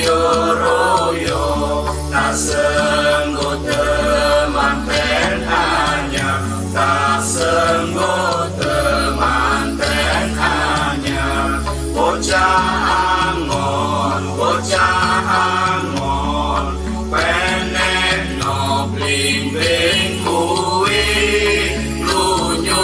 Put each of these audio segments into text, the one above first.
royo tak senggo temanten hanya tak senggo temanten hanya bocah angon penek no blimbing kuwi lunyu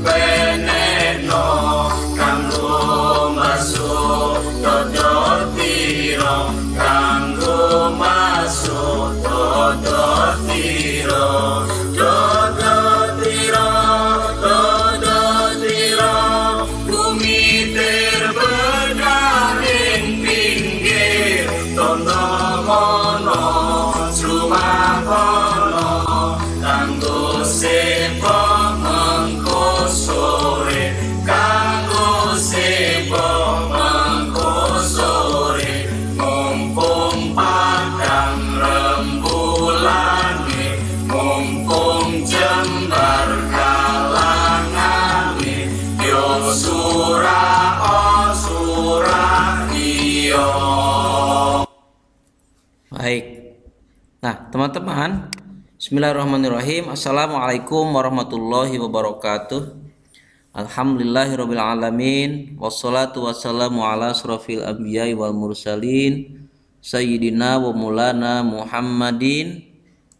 penek no kanggo masuk dodot tiro kanggo masuk dodot tiro bumi terbenam ing pinggir tono mono rumah kono kanggo sepo mengko sore kanggo sepo mengko sore mumpung padang rembulane mumpung jembar kalangane yo surah iyo. Baik. Nah, teman-teman, bismillahirrahmanirrahim. Assalamualaikum warahmatullahi wabarakatuh. Alhamdulillahirabbil alamin. Wassalatu wassalamu ala asrofil anbiya'i wal mursalin sayyidina wa maulana Muhammadin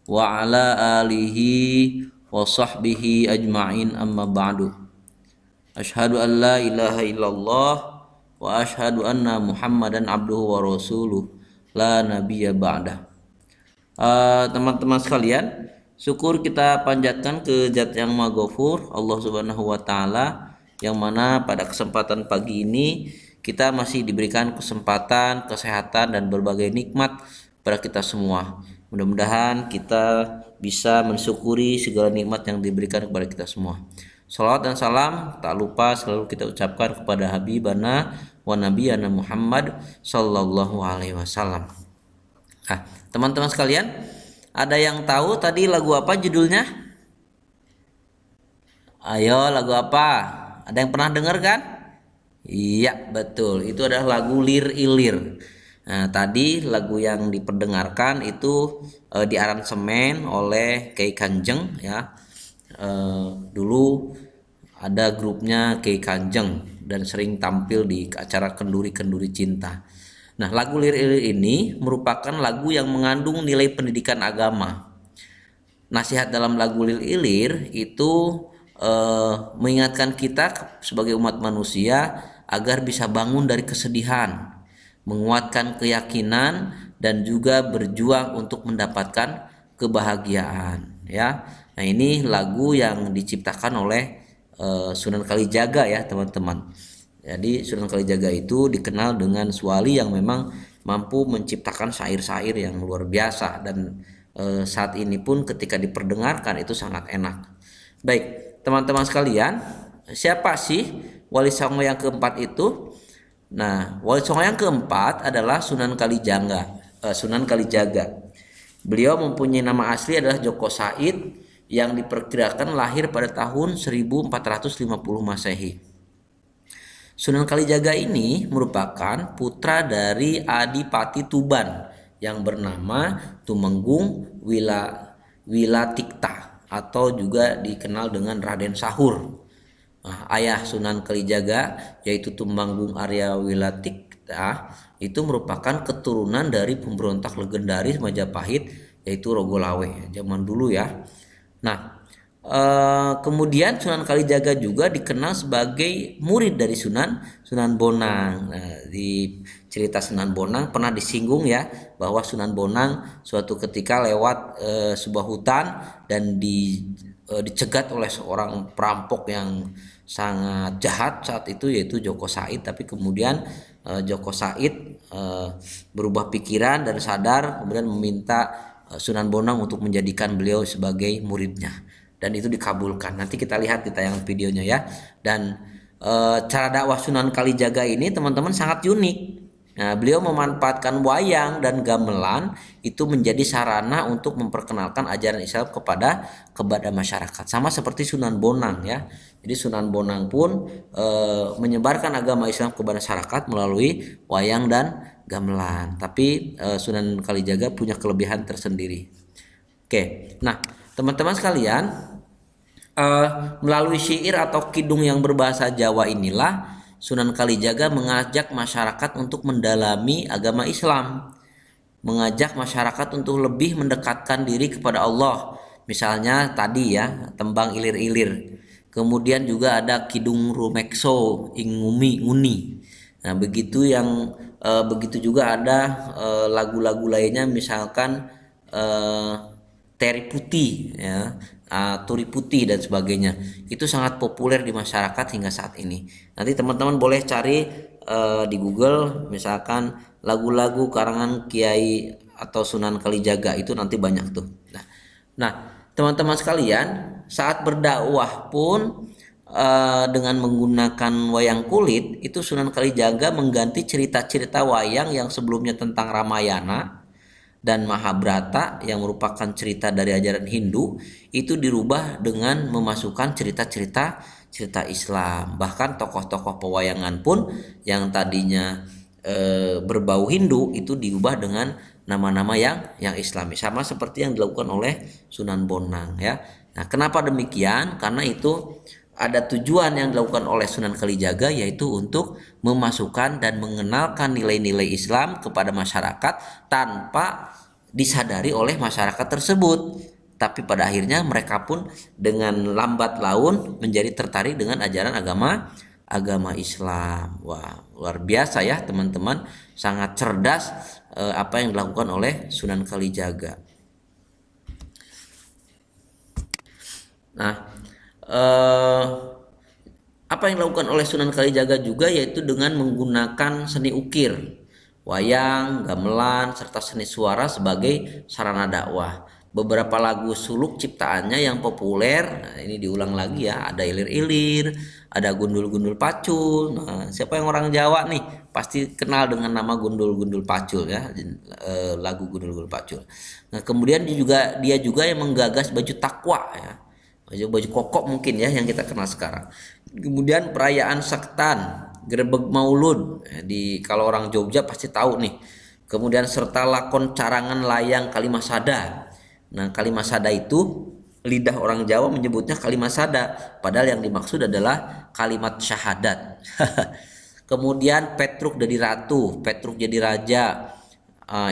wa ala alihi wa sahbihi ajma'in, amma ba'du. Asyhadu an la ilaha illallah wa asyhadu anna Muhammadan abduhu wa rasuluh la nabiyya ba'dah. Teman-teman sekalian, syukur kita panjatkan ke Zat yang Maha Ghafur, Allah Subhanahu wa taala, yang mana pada kesempatan pagi ini kita masih diberikan kesempatan, kesehatan dan berbagai nikmat pada kita semua. Mudah-mudahan kita bisa mensyukuri segala nikmat yang diberikan kepada kita semua. Salawat dan salam tak lupa selalu kita ucapkan kepada Habibana wa Nabiyana Muhammad sallallahu alaihi wasallam. Nah, teman-teman sekalian, ada yang tahu tadi lagu apa judulnya? Ayo, lagu apa? Ada yang pernah dengar kan? Iya, betul. Itu adalah lagu Lir Ilir. Nah, tadi lagu yang diperdengarkan itu diaransemen oleh Kiai Kanjeng ya. Dulu ada grupnya Kiai Kanjeng dan sering tampil di acara kenduri-kenduri cinta. Nah, lagu Lir Ilir ini merupakan lagu yang mengandung nilai pendidikan agama. Nasihat dalam lagu Lir Ilir itu mengingatkan kita sebagai umat manusia agar bisa bangun dari kesedihan, menguatkan keyakinan dan juga berjuang untuk mendapatkan kebahagiaan ya. Nah, ini lagu yang diciptakan oleh Sunan Kalijaga ya teman-teman. Jadi Sunan Kalijaga itu dikenal dengan suwali yang memang mampu menciptakan syair-syair yang luar biasa dan saat ini pun ketika diperdengarkan itu sangat enak. Baik, teman-teman sekalian, siapa sih Wali Songo yang keempat itu? Nah, Wali Songo yang keempat adalah Sunan Kalijaga. Beliau mempunyai nama asli adalah Joko Said yang diperkirakan lahir pada tahun 1450 Masehi. Sunan Kalijaga ini merupakan putra dari Adipati Tuban yang bernama Tumenggung Wilatikta atau juga dikenal dengan Raden Sahur. Nah, ayah Sunan Kalijaga yaitu Tumenggung Arya Wilatikta itu merupakan keturunan dari pemberontak legendaris Majapahit yaitu Rogolawe zaman dulu ya. Nah, kemudian Sunan Kalijaga juga dikenal sebagai murid dari Sunan Bonang. Nah, di cerita Sunan Bonang pernah disinggung ya bahwa Sunan Bonang suatu ketika lewat sebuah hutan dan dicegat oleh seorang perampok yang sangat jahat saat itu yaitu Joko Said. Tapi kemudian Joko Said berubah pikiran dan sadar, kemudian meminta Sunan Bonang untuk menjadikan beliau sebagai muridnya dan itu dikabulkan. Nanti kita lihat di tayangan videonya ya. Dan cara dakwah Sunan Kalijaga ini teman-teman sangat unik. Nah, beliau memanfaatkan wayang dan gamelan itu menjadi sarana untuk memperkenalkan ajaran Islam kepada masyarakat. Sama seperti Sunan Bonang ya. Jadi Sunan Bonang pun menyebarkan agama Islam kepada masyarakat melalui wayang dan gamelan. Tapi Sunan Kalijaga punya kelebihan tersendiri. Oke, nah teman-teman sekalian, melalui syair atau kidung yang berbahasa Jawa inilah Sunan Kalijaga mengajak masyarakat untuk mendalami agama Islam, mengajak masyarakat untuk lebih mendekatkan diri kepada Allah. Misalnya tadi ya, tembang ilir-ilir. Kemudian juga ada Kidung Rumekso ing nguni. Nah, begitu juga ada lagu-lagu lainnya, misalkan Teri Putih ya, Turi Putih dan sebagainya. Itu sangat populer di masyarakat hingga saat ini. Nanti teman-teman boleh cari di Google, misalkan lagu-lagu karangan Kiai atau Sunan Kalijaga, itu nanti banyak tuh. Nah, teman-teman sekalian, saat berdakwah pun dengan menggunakan wayang kulit, itu Sunan Kalijaga mengganti cerita-cerita wayang yang sebelumnya tentang Ramayana dan Mahabharata yang merupakan cerita dari ajaran Hindu, itu dirubah dengan memasukkan cerita-cerita Islam. Bahkan tokoh-tokoh pewayangan pun yang tadinya berbau Hindu itu diubah dengan nama-nama yang Islami, sama seperti yang dilakukan oleh Sunan Bonang ya. Nah, kenapa demikian? Karena itu ada tujuan yang dilakukan oleh Sunan Kalijaga, yaitu untuk memasukkan dan mengenalkan nilai-nilai Islam kepada masyarakat tanpa disadari oleh masyarakat tersebut. Tapi pada akhirnya mereka pun dengan lambat laun menjadi tertarik dengan ajaran agama Islam. Wah, luar biasa ya teman-teman, sangat cerdas apa yang dilakukan oleh Sunan Kalijaga. Nah, apa yang dilakukan oleh Sunan Kalijaga juga yaitu dengan menggunakan seni ukir, wayang, gamelan, serta seni suara sebagai sarana dakwah. Beberapa lagu suluk ciptaannya yang populer, nah ini diulang lagi ya, ada ilir-ilir, ada gundul-gundul pacul. Nah, siapa yang orang Jawa nih pasti kenal dengan nama gundul-gundul pacul ya, lagu gundul-gundul pacul. Nah, kemudian dia juga yang menggagas baju takwa ya, baju kokok mungkin ya yang kita kenal sekarang. Kemudian perayaan sektan, grebeg maulud, kalau orang Jogja pasti tahu nih. Kemudian serta lakon carangan layang Kalimasada. Nah, Kalimasada itu lidah orang Jawa menyebutnya Kalimasada, padahal yang dimaksud adalah kalimat syahadat. Kemudian Petruk jadi ratu, Petruk jadi raja.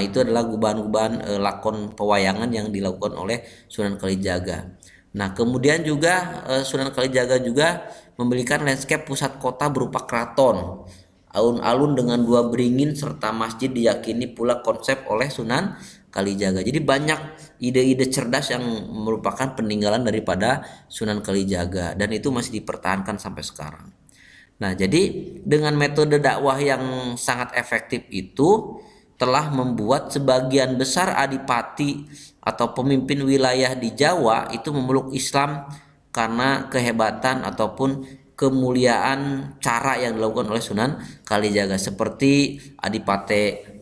Itu adalah gubahan-gubahan lakon pewayangan yang dilakukan oleh Sunan Kalijaga. Nah, kemudian juga Sunan Kalijaga juga memberikan landscape pusat kota berupa keraton, alun-alun dengan 2 beringin serta masjid diyakini pula konsep oleh Sunan Kalijaga. Jadi banyak ide-ide cerdas yang merupakan peninggalan daripada Sunan Kalijaga dan itu masih dipertahankan sampai sekarang. Nah, jadi dengan metode dakwah yang sangat efektif itu telah membuat sebagian besar adipati atau pemimpin wilayah di Jawa itu memeluk Islam karena kehebatan ataupun kemuliaan cara yang dilakukan oleh Sunan Kalijaga, seperti Adipate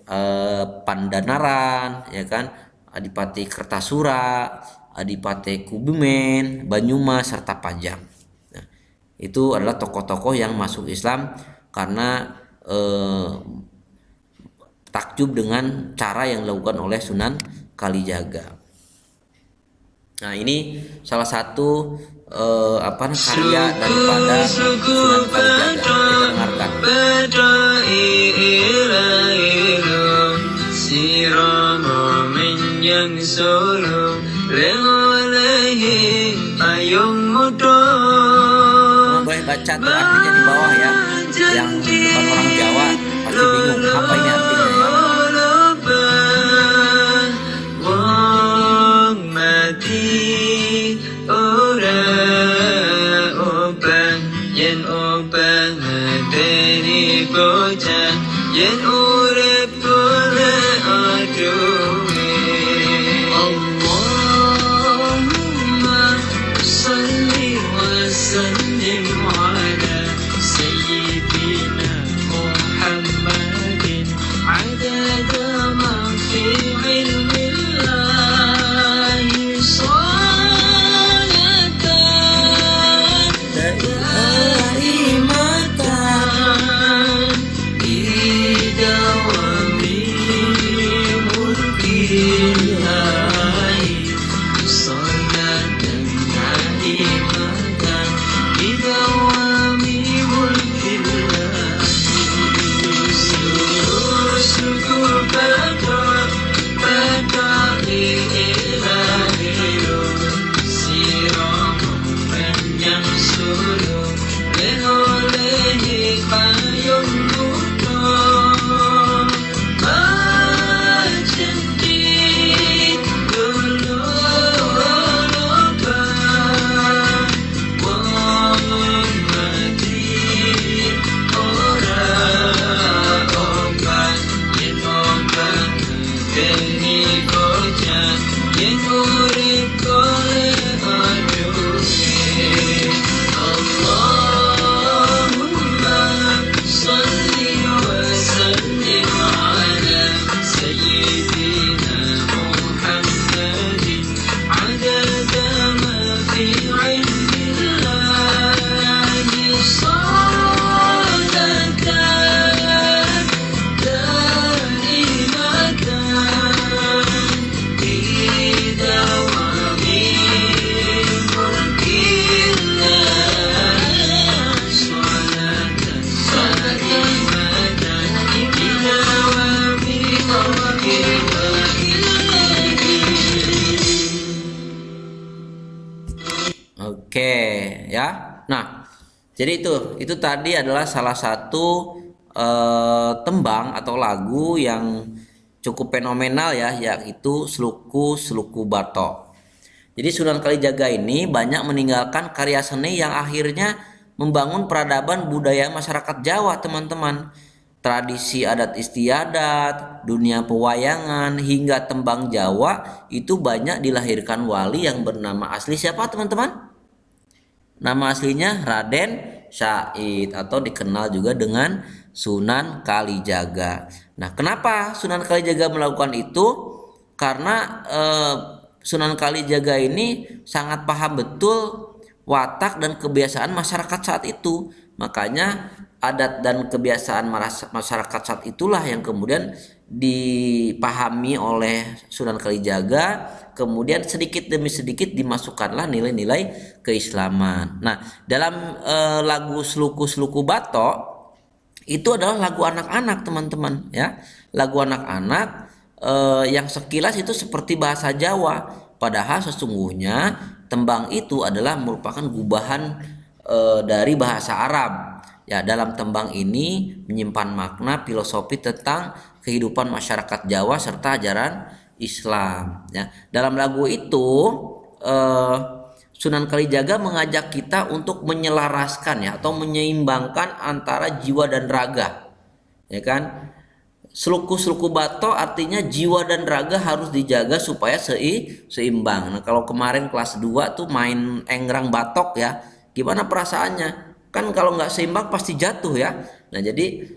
Pandanaran ya kan, Adipati Kertasura, Adipate Kubumen, Banyumas serta Pajang. Nah, itu adalah tokoh-tokoh yang masuk Islam karena takjub dengan cara yang dilakukan oleh Sunan Kalijaga. Nah, ini salah satu karya daripada Sunan Kalijaga. Kita dengarkan. Boleh baca tuh artinya di bawah ya. Yang bukan orang Jawa pasti bingung apa ini artinya ya. ya. Nah, jadi itu tadi adalah salah satu tembang atau lagu yang cukup fenomenal ya, yaitu Sluku Batok. Jadi Sunan Kalijaga ini banyak meninggalkan karya seni yang akhirnya membangun peradaban budaya masyarakat Jawa, teman-teman. Tradisi adat istiadat, dunia pewayangan, hingga tembang Jawa itu banyak dilahirkan wali yang bernama asli siapa, teman-teman? Nama aslinya Raden Syahid atau dikenal juga dengan Sunan Kalijaga. Nah, kenapa Sunan Kalijaga melakukan itu? Karena Sunan Kalijaga ini sangat paham betul watak dan kebiasaan masyarakat saat itu. Makanya adat dan kebiasaan masyarakat saat itulah yang kemudian dipahami oleh Sunan Kalijaga, kemudian sedikit demi sedikit dimasukkanlah nilai-nilai keislaman. Nah, dalam lagu Sluku Batok itu adalah lagu anak-anak, teman-teman ya. Lagu anak-anak yang sekilas itu seperti bahasa Jawa, padahal sesungguhnya tembang itu adalah merupakan gubahan dari bahasa Arab. Ya, dalam tembang ini menyimpan makna filosofi tentang kehidupan masyarakat Jawa serta ajaran Islam. Ya, dalam lagu itu Sunan Kalijaga mengajak kita untuk menyelaraskan ya atau menyeimbangkan antara jiwa dan raga. Ya kan? Sluku Batok artinya jiwa dan raga harus dijaga supaya seimbang. Nah, kalau kemarin kelas 2 tuh main engrang batok ya, gimana perasaannya? Kan kalau nggak seimbang pasti jatuh ya. Nah, jadi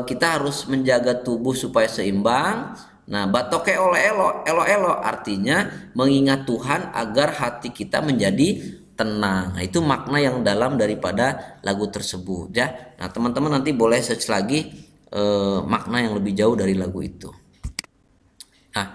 kita harus menjaga tubuh supaya seimbang. Nah, batoknya elo artinya mengingat Tuhan agar hati kita menjadi tenang. Nah, itu makna yang dalam daripada lagu tersebut ya. Nah, teman-teman nanti boleh search lagi makna yang lebih jauh dari lagu itu. Nah,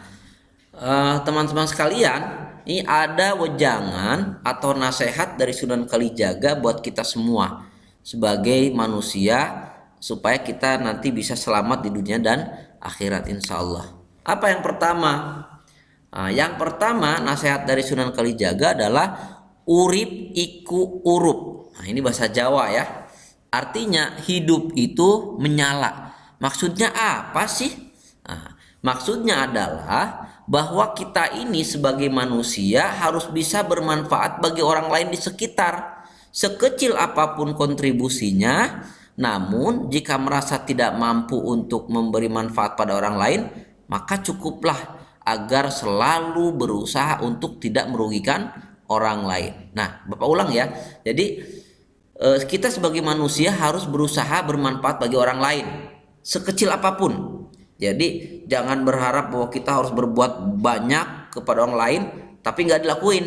teman-teman sekalian, ini ada wejangan atau nasihat dari Sunan Kalijaga buat kita semua sebagai manusia supaya kita nanti bisa selamat di dunia dan akhirat insya Allah. Apa yang pertama? Nah, yang pertama nasihat dari Sunan Kalijaga adalah urip iku urup. Nah, ini bahasa Jawa ya. Artinya hidup itu menyala. Maksudnya apa sih? Nah, maksudnya adalah bahwa kita ini sebagai manusia harus bisa bermanfaat bagi orang lain di sekitar. Sekecil apapun kontribusinya, namun jika merasa tidak mampu untuk memberi manfaat pada orang lain, maka cukuplah agar selalu berusaha untuk tidak merugikan orang lain. Nah, Bapak ulang ya. Jadi kita sebagai manusia harus berusaha bermanfaat bagi orang lain sekecil apapun. Jadi jangan berharap bahwa kita harus berbuat banyak kepada orang lain tapi nggak dilakuin.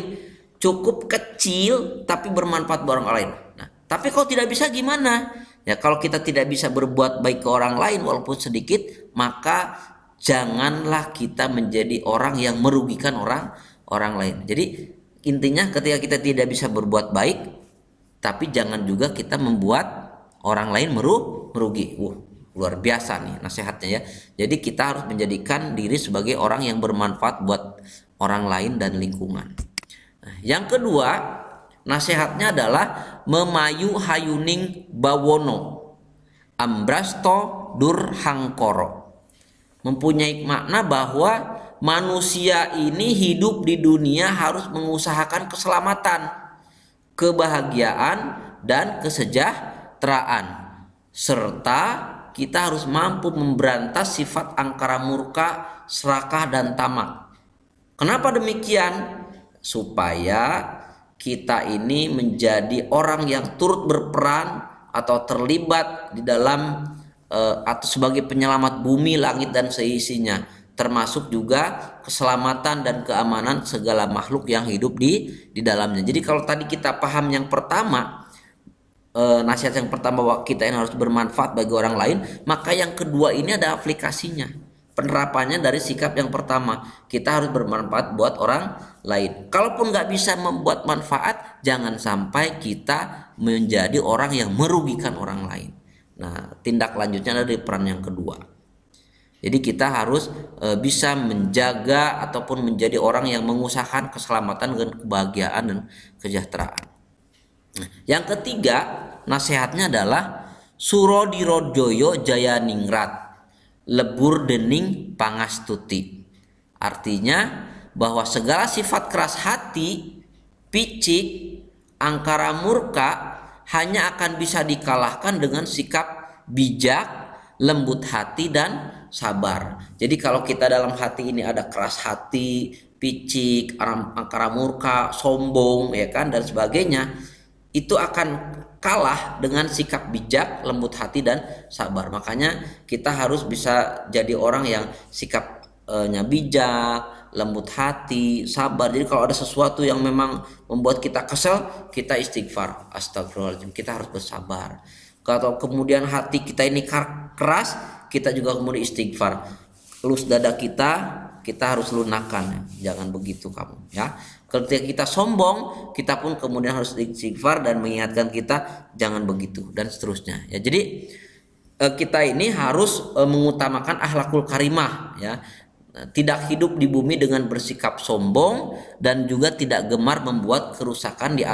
Cukup kecil tapi bermanfaat buat orang lain. Nah, tapi kalau tidak bisa gimana? Ya, kalau kita tidak bisa berbuat baik ke orang lain walaupun sedikit, maka janganlah kita menjadi orang yang merugikan orang lain. Jadi intinya ketika kita tidak bisa berbuat baik, tapi jangan juga kita membuat orang lain merugi. Luar biasa nih nasihatnya ya. Jadi kita harus menjadikan diri sebagai orang yang bermanfaat buat orang lain dan lingkungan. Nah, yang kedua, nasihatnya adalah memayu hayuning bawono ambrasto durhangkoro. Mempunyai makna bahwa manusia ini hidup di dunia harus mengusahakan keselamatan, kebahagiaan, dan kesejahteraan, serta kita harus mampu memberantas sifat angkara murka, serakah, dan tamak. Kenapa demikian? Supaya kita ini menjadi orang yang turut berperan atau terlibat di dalam atau sebagai penyelamat bumi, langit, dan seisinya, termasuk juga keselamatan dan keamanan segala makhluk yang hidup di dalamnya. Jadi kalau tadi kita paham yang pertama, nasihat yang pertama bahwa kita ini harus bermanfaat bagi orang lain, maka yang kedua ini ada aplikasinya, penerapannya dari sikap yang pertama, kita harus bermanfaat buat orang lain. Kalaupun nggak bisa membuat manfaat, jangan sampai kita menjadi orang yang merugikan orang lain. Nah, tindak lanjutnya dari peran yang kedua. Jadi kita harus bisa menjaga ataupun menjadi orang yang mengusahakan keselamatan dan kebahagiaan dan kesejahteraan. Yang ketiga, nasihatnya adalah Suro Dirojoyo Jaya Ningrat, lebur dening pangastuti. Artinya bahwa segala sifat keras hati, picik, angkara murka hanya akan bisa dikalahkan dengan sikap bijak, lembut hati dan sabar. Jadi kalau kita dalam hati ini ada keras hati, picik, angkara murka, sombong, ya kan, dan sebagainya, itu akan kalah dengan sikap bijak, lembut hati dan sabar. Makanya kita harus bisa jadi orang yang sikapnya bijak, lembut hati, sabar. Jadi kalau ada sesuatu yang memang membuat kita kesel, kita istighfar, astagfirullahaladzim, kita harus bersabar. Kalau kemudian hati kita ini keras, kita juga kemudian istighfar. Elus dada kita harus lunakan, jangan begitu kamu, ya. Ketika kita sombong, kita pun kemudian harus istighfar dan mengingatkan kita jangan begitu, dan seterusnya, ya. Jadi kita ini harus mengutamakan akhlakul karimah, ya. Tidak hidup di bumi dengan bersikap sombong dan juga tidak gemar membuat kerusakan di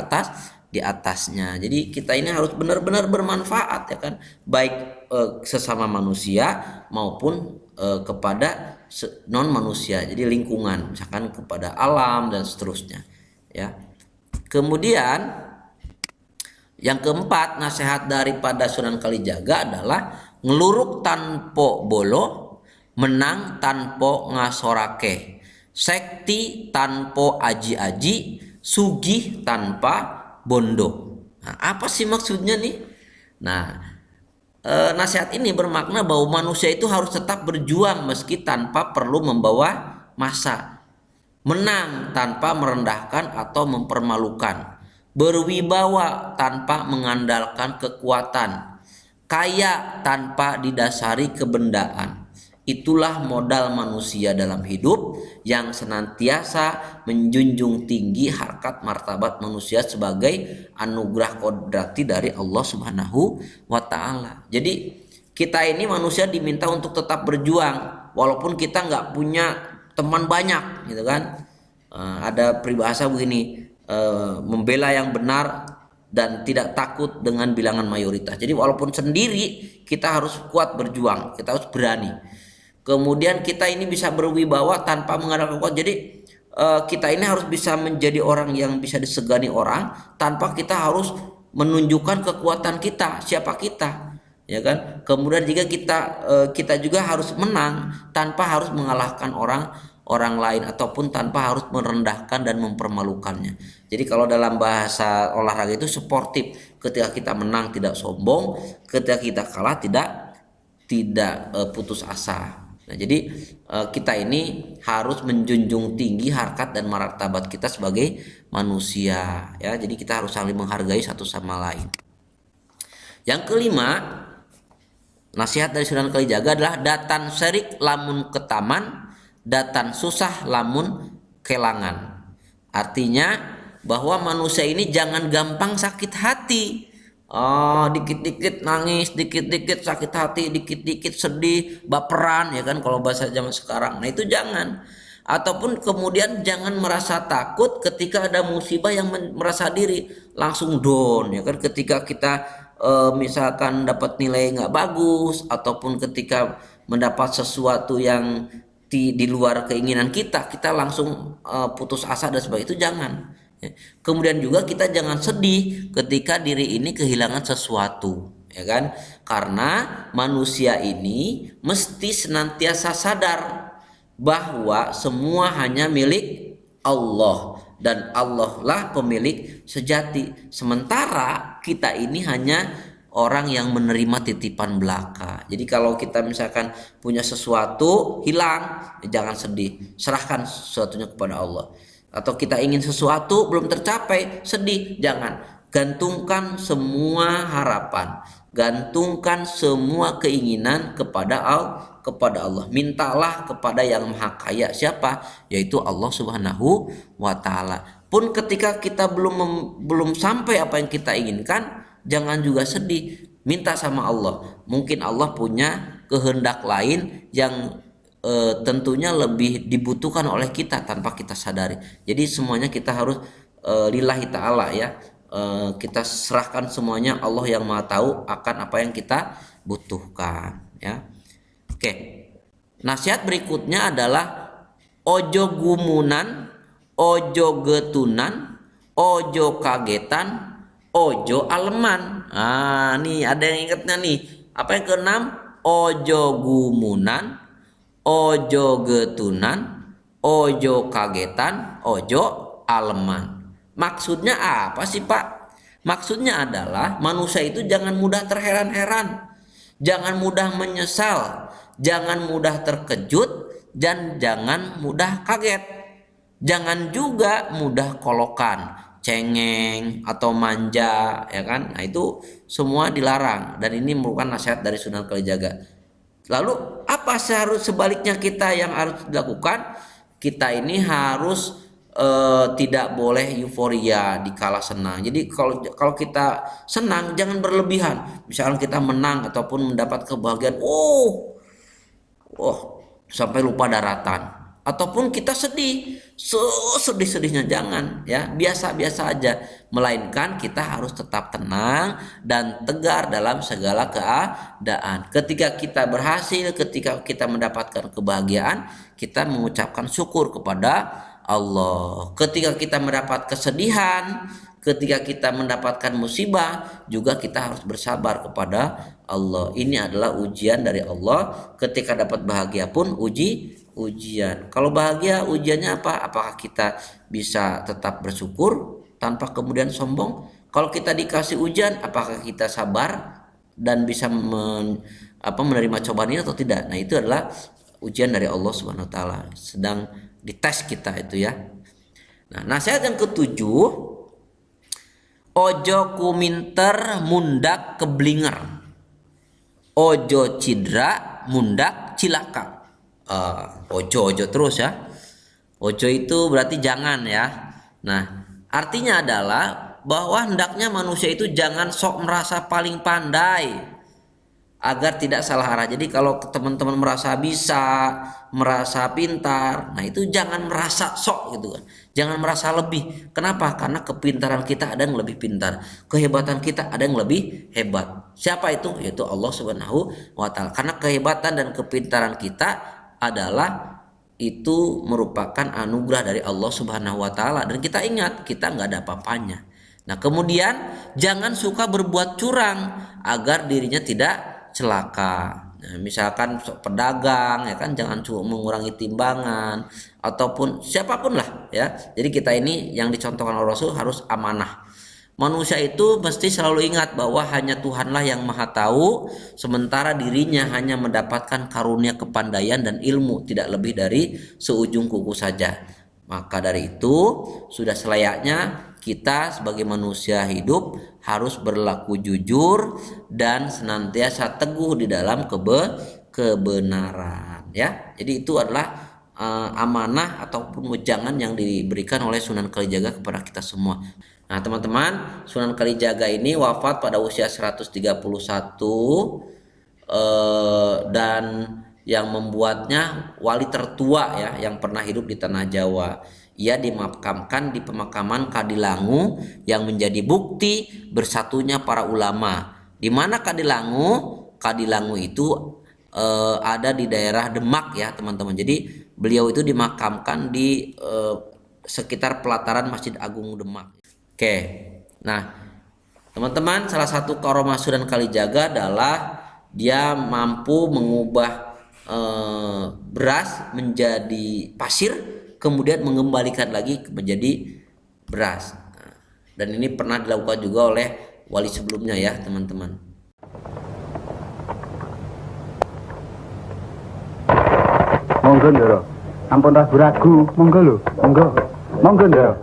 atasnya. Jadi kita ini harus benar-benar bermanfaat, ya kan, baik sesama manusia maupun kepada non manusia, jadi lingkungan, misalkan kepada alam dan seterusnya, ya. Kemudian yang keempat, nasihat daripada Sunan Kalijaga adalah ngeluruk tanpa bolo, menang tanpa ngasorake, sekti tanpa aji-aji, sugih tanpa bondo. Nah, apa sih maksudnya nih? Nah, nasihat ini bermakna bahwa manusia itu harus tetap berjuang meski tanpa perlu membawa massa, menang tanpa merendahkan atau mempermalukan, berwibawa tanpa mengandalkan kekuatan, kaya tanpa didasari kebendaan. Itulah modal manusia dalam hidup yang senantiasa menjunjung tinggi harkat martabat manusia sebagai anugerah kodrati dari Allah Subhanahu wa Ta'ala. Jadi kita ini manusia diminta untuk tetap berjuang walaupun kita nggak punya teman banyak, gitu kan. Ada peribahasa begini, membela yang benar dan tidak takut dengan bilangan mayoritas. Jadi walaupun sendiri kita harus kuat berjuang, kita harus berani. Kemudian kita ini bisa berwibawa tanpa mengandalkan kekuatan. Jadi kita ini harus bisa menjadi orang yang bisa disegani orang tanpa kita harus menunjukkan kekuatan kita, siapa kita, ya kan. Kemudian jika kita juga harus menang tanpa harus mengalahkan orang lain ataupun tanpa harus merendahkan dan mempermalukannya. Jadi kalau dalam bahasa olahraga itu sportif, ketika kita menang tidak sombong, ketika kita kalah tidak putus asa. Nah, jadi kita ini harus menjunjung tinggi harkat dan martabat kita sebagai manusia, ya. Jadi kita harus saling menghargai satu sama lain. Yang kelima, nasihat dari Sunan Kalijaga adalah datan serik lamun ketaman, datan susah lamun kelangan. Artinya bahwa manusia ini jangan gampang sakit hati. Dikit-dikit nangis, dikit-dikit sakit hati, dikit-dikit sedih, baperan, ya kan, kalau bahasa zaman sekarang. Nah, itu jangan. Ataupun kemudian jangan merasa takut ketika ada musibah yang merasa diri langsung down, ya kan. Ketika kita misalkan dapat nilai nggak bagus, ataupun ketika mendapat sesuatu yang di luar keinginan kita langsung putus asa dan sebagainya, itu jangan. Kemudian juga kita jangan sedih ketika diri ini kehilangan sesuatu, ya kan, karena manusia ini mesti senantiasa sadar bahwa semua hanya milik Allah dan Allah lah pemilik sejati, sementara kita ini hanya orang yang menerima titipan belaka. Jadi kalau kita misalkan punya sesuatu hilang, jangan sedih, serahkan sesuatunya kepada Allah. Atau kita ingin sesuatu belum tercapai, sedih, jangan. Gantungkan semua harapan, gantungkan semua keinginan kepada Allah. Mintalah kepada yang maha kaya, siapa? Yaitu Allah Subhanahu wa Ta'ala. Pun ketika kita belum sampai apa yang kita inginkan, jangan juga sedih, minta sama Allah. Mungkin Allah punya kehendak lain yang tentunya lebih dibutuhkan oleh kita tanpa kita sadari. Jadi semuanya kita harus lillahi ta'ala, ya, kita serahkan semuanya, Allah yang Maha tahu akan apa yang kita butuhkan, ya. Oke. Nasihat berikutnya adalah ojo gumunan, ojo getunan, ojo kagetan, ojo aleman. Ah, nih ada yang ingatnya nih. Apa yang keenam? Ojo gumunan, ojo getunan, ojo kagetan, ojo aleman. Maksudnya apa sih, Pak? Maksudnya adalah manusia itu jangan mudah terheran-heran, jangan mudah menyesal, jangan mudah terkejut, dan jangan mudah kaget. Jangan juga mudah kolokan, cengeng atau manja, ya kan? Nah, itu semua dilarang dan ini merupakan nasihat dari Sunan Kalijaga. Lalu apa sebaliknya kita yang harus dilakukan? Kita ini harus tidak boleh euforia di kala senang. Jadi kalau kita senang jangan berlebihan. Misalkan kita menang ataupun mendapat kebahagiaan, sampai lupa daratan. Ataupun kita sedih, sedih-sedihnya jangan, ya, biasa-biasa aja. Melainkan kita harus tetap tenang dan tegar dalam segala keadaan. Ketika kita berhasil, ketika kita mendapatkan kebahagiaan, kita mengucapkan syukur kepada Allah. Ketika kita mendapat kesedihan, ketika kita mendapatkan musibah, juga kita harus bersabar kepada Allah. Ini adalah ujian dari Allah. Ketika dapat bahagia pun ujian. Kalau bahagia ujiannya apa? Apakah kita bisa tetap bersyukur tanpa kemudian sombong? Kalau kita dikasih ujian, apakah kita sabar dan bisa menerima cobaan ini atau tidak? Nah, itu adalah ujian dari Allah Subhanahu wa taala. Sedang dites kita itu, ya. Nah, nasihat yang ketujuh, ojo kuminter mundak keblinger, ojo cidra mundak cilaka. Ojo terus, ya. Ojo itu berarti jangan, ya. Nah, artinya adalah bahwa hendaknya manusia itu jangan sok merasa paling pandai agar tidak salah arah. Jadi kalau teman-teman merasa bisa, merasa pintar, nah itu jangan merasa sok gitu kan. Jangan merasa lebih. Kenapa? Karena kepintaran kita ada yang lebih pintar, kehebatan kita ada yang lebih hebat. Siapa itu? Yaitu Allah Subhanahu wa taala. Karena kehebatan dan kepintaran kita adalah itu merupakan anugerah dari Allah Subhanahu wa taala, dan kita ingat kita nggak ada apa-apanya. Nah, kemudian jangan suka berbuat curang agar dirinya tidak celaka. Nah, misalkan pedagang, ya kan, jangan cuma mengurangi timbangan ataupun siapapun lah, ya. Jadi kita ini yang dicontohkan oleh Rasul harus amanah. Manusia itu mesti selalu ingat bahwa hanya Tuhanlah yang Maha tahu, sementara dirinya hanya mendapatkan karunia kepandaian dan ilmu, tidak lebih dari seujung kuku saja. Maka dari itu sudah selayaknya kita sebagai manusia hidup harus berlaku jujur dan senantiasa teguh di dalam kebenaran, ya. Jadi itu adalah amanah ataupun wejangan yang diberikan oleh Sunan Kalijaga kepada kita semua. Nah, teman-teman, Sunan Kalijaga ini wafat pada usia 131 dan yang membuatnya wali tertua, ya, yang pernah hidup di tanah Jawa. Ia dimakamkan di pemakaman Kadilangu yang menjadi bukti bersatunya para ulama. Di mana Kadilangu? Kadilangu itu ada di daerah Demak, ya, teman-teman. Jadi beliau itu dimakamkan di sekitar pelataran Masjid Agung Demak. Oke. Nah, teman-teman, salah satu karomah Sunan Kalijaga adalah dia mampu mengubah beras menjadi pasir, kemudian mengembalikan lagi menjadi beras. Dan ini pernah dilakukan juga oleh wali sebelumnya, ya, teman-teman. Monggo ndoro. Ampun ragu-ragu, monggo lho. Monggo ndoro.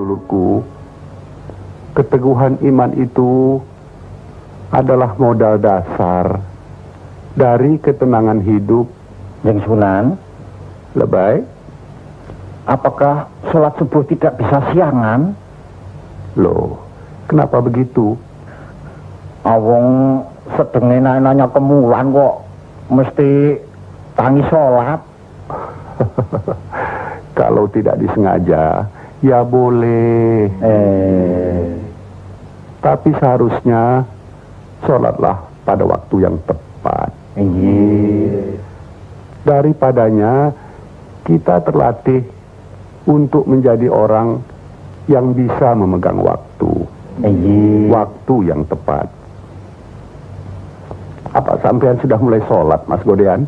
dulurku, keteguhan iman itu adalah modal dasar dari ketenangan hidup. Jeng Sunan, Lebay, apakah sholat subuh tidak bisa siangan? loh, kenapa begitu? Awong sedeng nanya kemulan kok mesti tangi sholat. Kalau tidak disengaja, ya boleh. Tapi seharusnya sholatlah pada waktu yang tepat. Daripadanya kita terlatih untuk menjadi orang yang bisa memegang waktu. Waktu yang tepat. Apa sampean sudah mulai sholat, Mas Godean?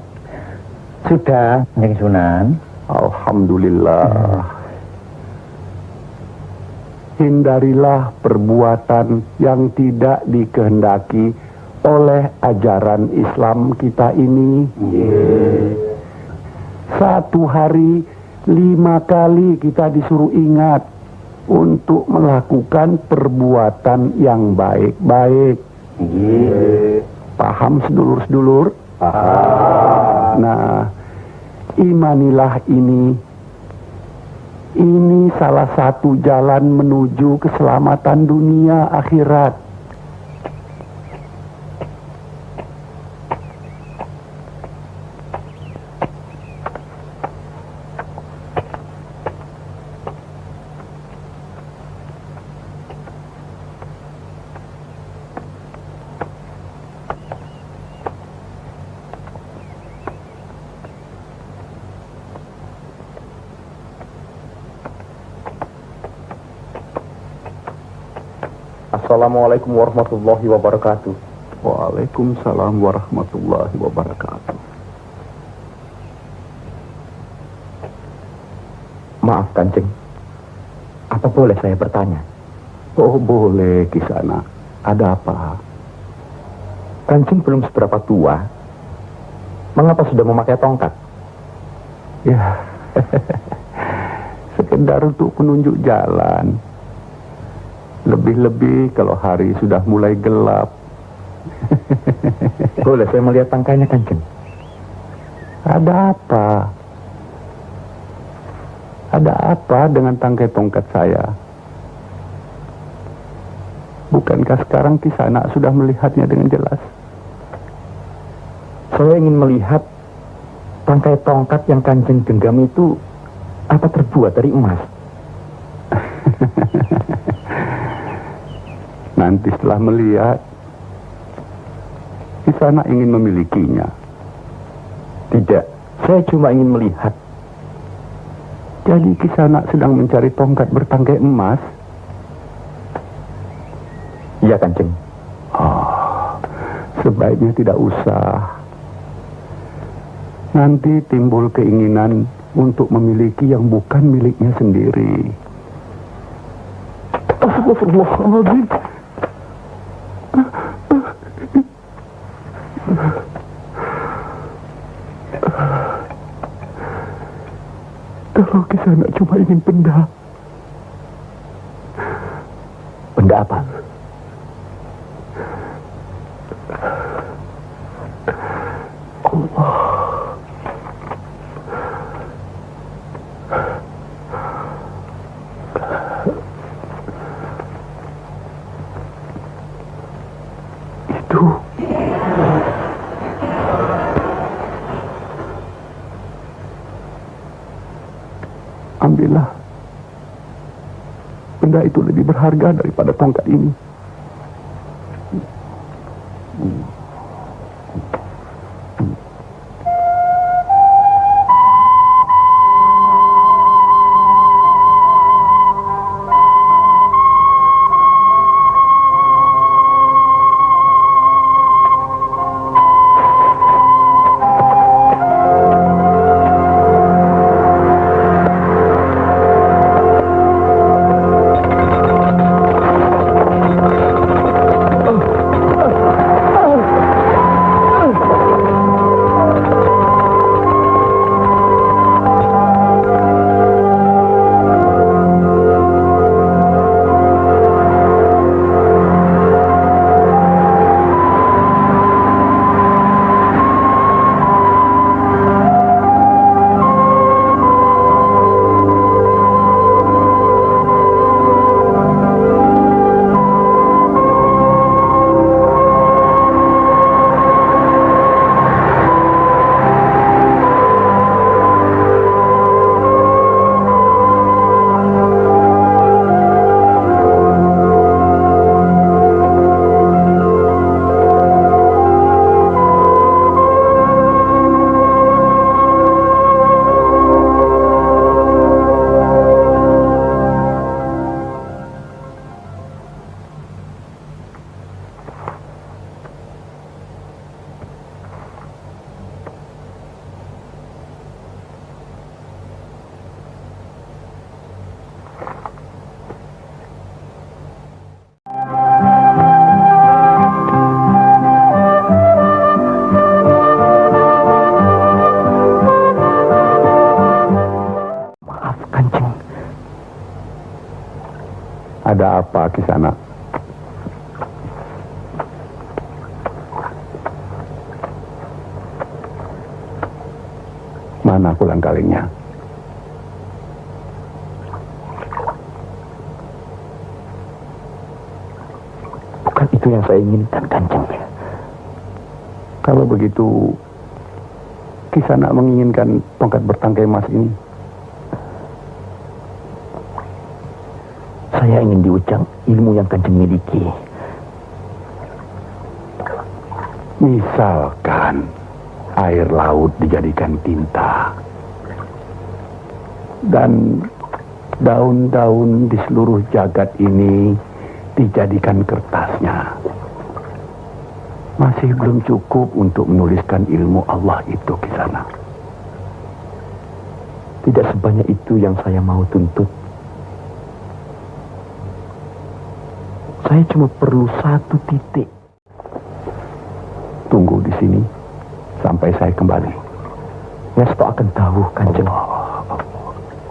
Sudah, Jeng Sunan. Alhamdulillah. Hindarilah perbuatan yang tidak dikehendaki oleh ajaran Islam kita ini. Satu hari 5 kali kita disuruh ingat untuk melakukan perbuatan yang baik-baik. Paham sedulur-sedulur? Nah, imanilah ini. Ini salah satu jalan menuju keselamatan dunia akhirat. Assalamualaikum warahmatullahi wabarakatuh. Waalaikumsalam warahmatullahi wabarakatuh. Maaf Kanjeng, apa boleh saya bertanya? Oh boleh, Kisana. Ada apa? Kanjeng belum seberapa tua, mengapa sudah memakai tongkat? Ya, sekedar untuk penunjuk jalan. Lebih-lebih kalau hari sudah mulai gelap. Boleh saya melihat tangkainya Kanjeng? Ada apa? Ada apa dengan tangkai tongkat saya? Bukankah sekarang Kisana sudah melihatnya dengan jelas? Saya ingin melihat tangkai tongkat yang Kanjeng genggam itu apa terbuat dari emas? Nanti setelah melihat, Kisana ingin memilikinya. Tidak, saya cuma ingin melihat. Jadi Kisana sedang mencari tongkat bertangkai emas? Iya Kanjeng. Sebaiknya tidak usah. Nanti timbul keinginan untuk memiliki yang bukan miliknya sendiri. Astagfirullahaladzim. Kalau Kisana cuma ingin benda. Benda apa? Itu ambillah. Benda itu lebih berharga daripada tongkat ini. Ada apa Kisana? Mana kulang kalingnya? Bukan itu yang saya inginkan, Kanjeng. Kalau begitu, Kisana menginginkan tongkat bertangkai emas ini. Saya ingin diucang ilmu yang Kanjeng miliki. Misalkan air laut dijadikan tinta dan daun-daun di seluruh jagat ini dijadikan kertasnya, masih belum cukup untuk menuliskan ilmu Allah itu Kisana. Tidak sebanyak itu yang saya mau tuntut. Saya cuma perlu satu titik. Tunggu di sini sampai saya kembali. Ngesto akan tahu, Kanjeng.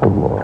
Allah.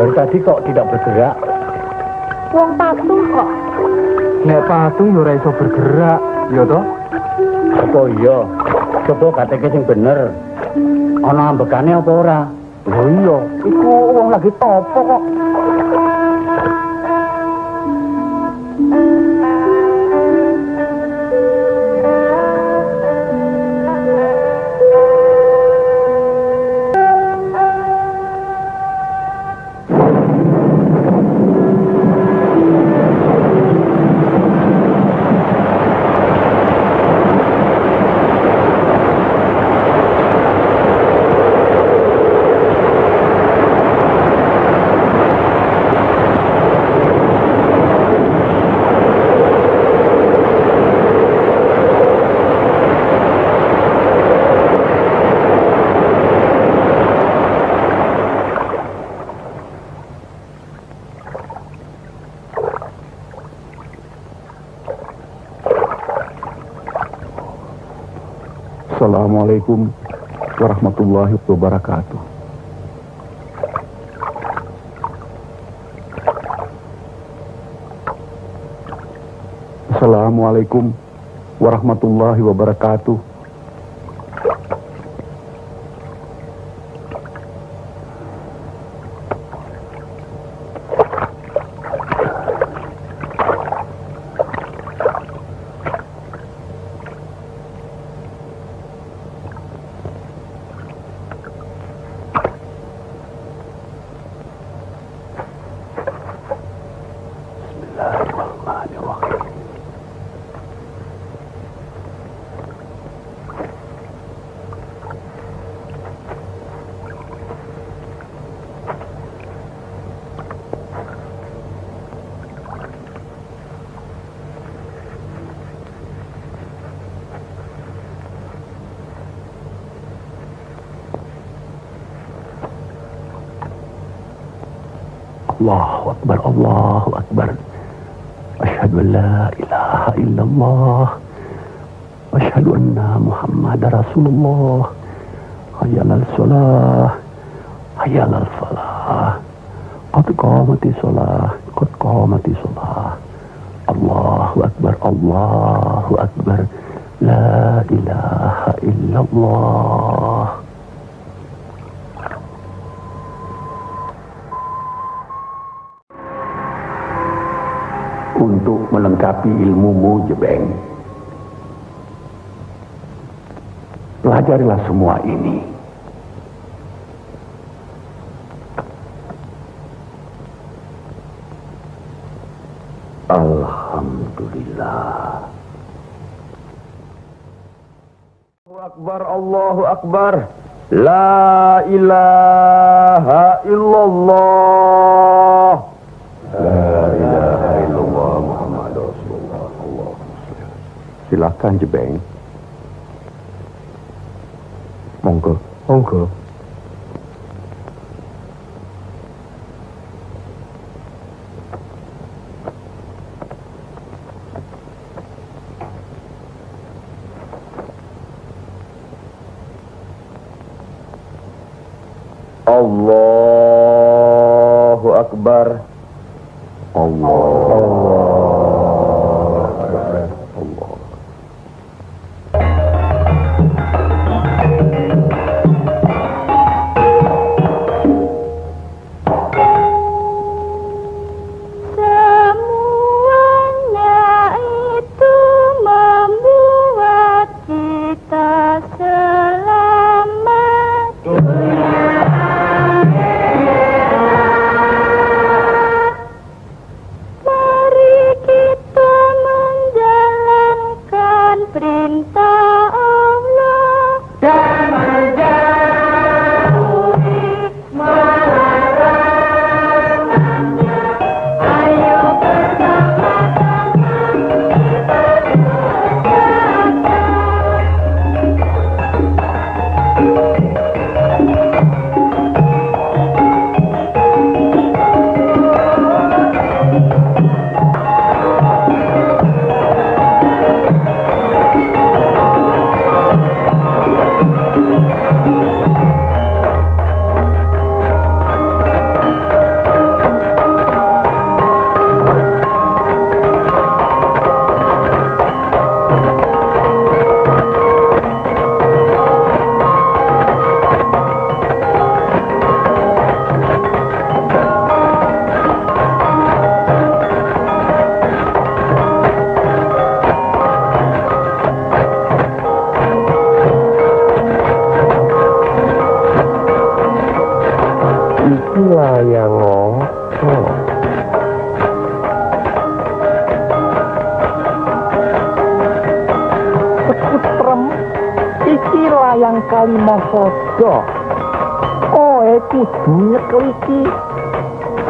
Dari tadi kok tidak bergerak? Wong patung kok. Nek patung yo ora iso bergerak, ya toh? Apa iya? Coba kateke sing bener. Ana ambekane apa ora? Lho iya, iku wong lagi topo kok. Assalamualaikum warahmatullahi wabarakatuh. Assalamualaikum warahmatullahi wabarakatuh. Allahu Akbar, Allahu Akbar. Asyhadu an la ilaha illallah. Asyhadu anna Muhammadar Rasulullah. Hayyalal shalah, hayyalal falah. Qad qamati shalah, qad qamati shalah. Allahu akbar, Allahu akbar. La ilaha illallah. Untuk melengkapi ilmumu, Jebeng, pelajarilah semua ini. Alhamdulillah. Allahu Akbar, Allahu Akbar. La ilaha illallah. La ilaha illallah Muhammad Rasulullah. Silakan, Jebeng. Monggo. Monggo. Allahu Akbar. Allahu Akbar. Allah. Semuanya itu membuat kita selamat. Mari kita menjalankan perintah Allah dan menjauhi larangannya. Ayo Itulah yang ngokok. Seputrem, ikilah yang kalimah sodo. Kudu nyekliki.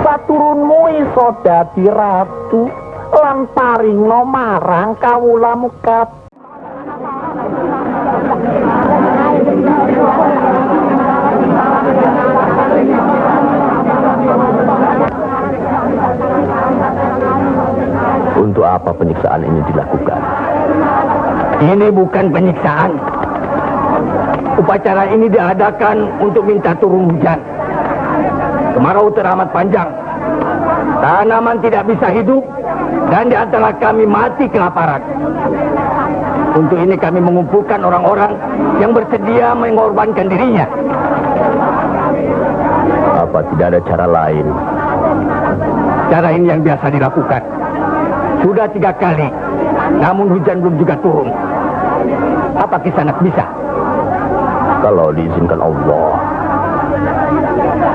Saturunmu iso dadi ratu lan paringno marang kawulamu kabeh. Untuk apa penyiksaan ini dilakukan? Ini bukan penyiksaan. Upacara ini diadakan untuk minta turun hujan. Kemarau teramat panjang. Tanaman tidak bisa hidup dan di antara kami mati kelaparan. Untuk ini kami mengumpulkan orang-orang yang bersedia mengorbankan dirinya. Apa tidak ada cara lain? Cara ini yang biasa dilakukan. Sudah 3 kali, namun hujan belum juga turun. Apa Kisanak bisa? Kalau diizinkan Allah,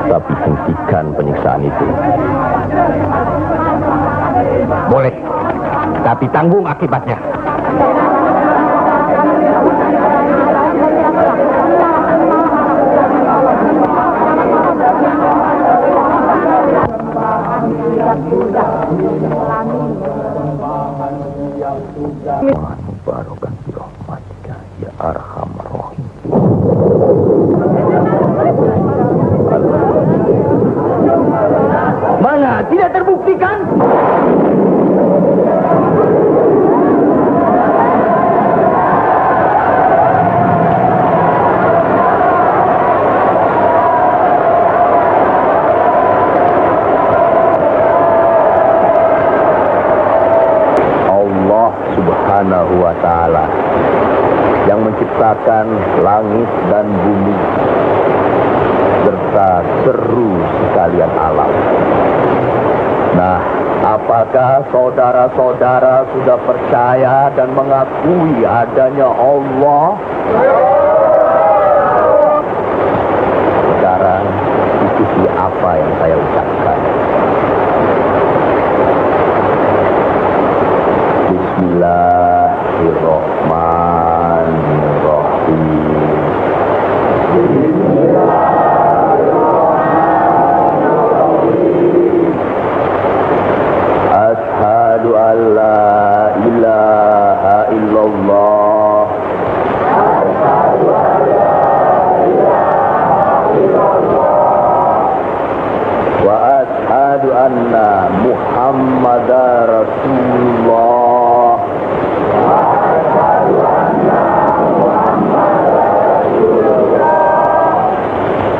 tapi hentikan penyiksaan itu. Boleh, tapi tanggung akibatnya. Barokan birahmatika ya arhamar rahim. Mana? Tidak terbuktikan? Subhanahu wa Ta'ala yang menciptakan langit dan bumi serta seru sekalian alam. Nah, apakah saudara-saudara sudah percaya dan mengakui adanya Allah? Sekarang ikuti apa yang saya ucapkan. Bismillahirrahmanirrahim. Ashhadu an la ilaha illallah. Wa ashhadu anna Muhammadar Rasulullah.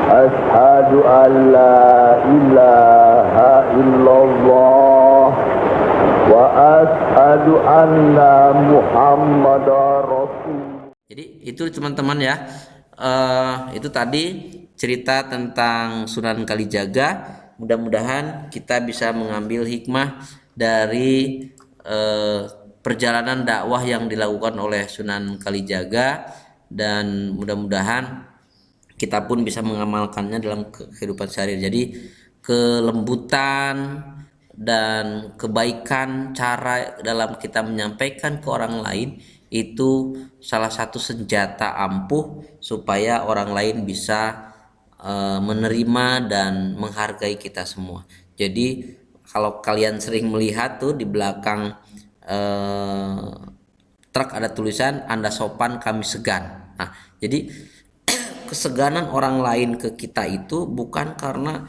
Ashhadu an la ilaha illallah wa ashhadu anna Muhammadar Rasul. Jadi itu teman-teman ya, itu tadi cerita tentang Sunan Kalijaga. Mudah-mudahan kita bisa mengambil hikmah dari perjalanan dakwah yang dilakukan oleh Sunan Kalijaga, dan mudah-mudahan kita pun bisa mengamalkannya dalam kehidupan sehari-hari. Jadi kelembutan dan kebaikan cara dalam kita menyampaikan ke orang lain itu salah satu senjata ampuh supaya orang lain bisa menerima dan menghargai kita semua. Jadi kalau kalian sering melihat tuh di belakang truk ada tulisan Anda sopan kami segan. Nah, jadi keseganan orang lain ke kita itu bukan karena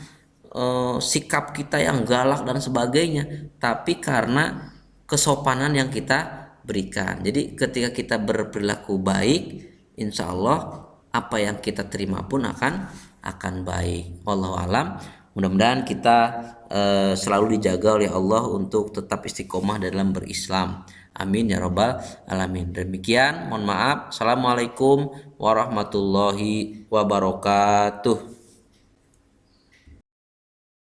sikap kita yang galak dan sebagainya, tapi karena kesopanan yang kita berikan. Jadi ketika kita berperilaku baik, insya Allah apa yang kita terima pun akan baik. Wallahu alam. Mudah-mudahan kita selalu dijaga oleh Allah untuk tetap istiqomah dalam berislam. Amin ya rabbal alamin. Demikian, mohon maaf. Assalamualaikum warahmatullahi wabarakatuh.